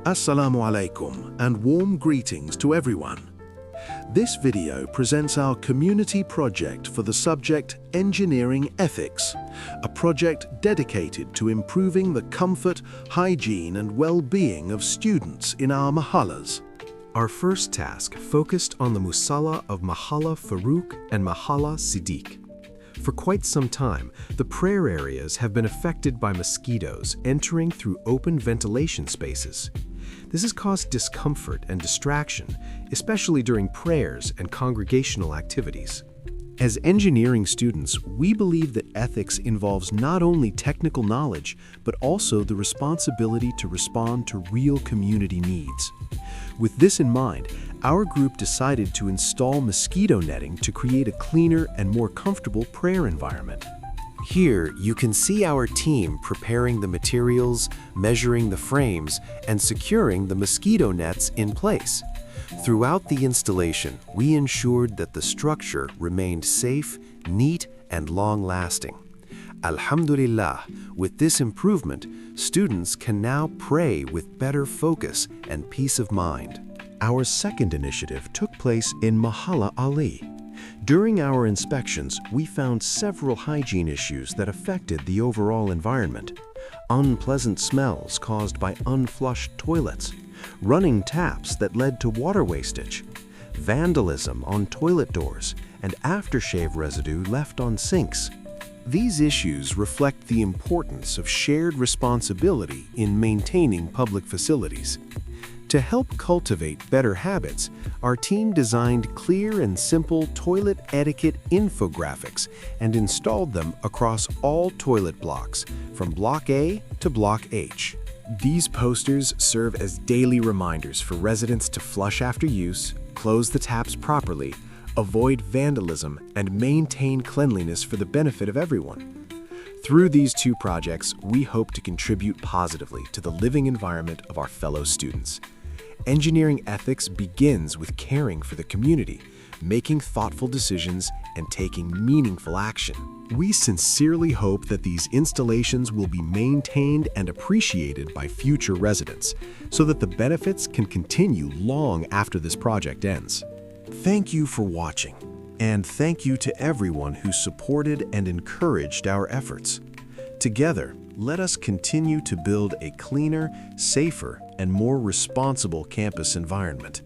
Assalamu alaikum and warm greetings to everyone. This video presents our community project for the subject Engineering Ethics, a project dedicated to improving the comfort, hygiene and well-being of students in our mahallas. Our first task focused on the musalla of Mahalla Farouk and Mahalla Siddiq. For quite some time, the prayer areas have been affected by mosquitoes entering through open ventilation spaces. This has caused discomfort and distraction, especially during prayers and congregational activities. As engineering students, we believe that ethics involves not only technical knowledge, but also the responsibility to respond to real community needs. With this in mind, our group decided to install mosquito netting to create a cleaner and more comfortable prayer environment. Here, you can see our team preparing the materials, measuring the frames, and securing the mosquito nets in place. Throughout the installation, we ensured that the structure remained safe, neat, and long-lasting. Alhamdulillah, with this improvement, students can now pray with better focus and peace of mind. Our second initiative took place in Mahalla Ali. During our inspections, we found several hygiene issues that affected the overall environment. Unpleasant smells caused by unflushed toilets, running taps that led to water wastage, vandalism on toilet doors, and aftershave residue left on sinks. These issues reflect the importance of shared responsibility in maintaining public facilities. To help cultivate better habits, our team designed clear and simple toilet etiquette infographics and installed them across all toilet blocks, from Block A to Block H. These posters serve as daily reminders for residents to flush after use, close the taps properly, avoid vandalism, and maintain cleanliness for the benefit of everyone. Through these two projects, we hope to contribute positively to the living environment of our fellow students. Engineering ethics begins with caring for the community, making thoughtful decisions, and taking meaningful action. We sincerely hope that these installations will be maintained and appreciated by future residents, so that the benefits can continue long after this project ends. Thank you for watching, and thank you to everyone who supported and encouraged our efforts. Together, let us continue to build a cleaner, safer, and more responsible campus environment.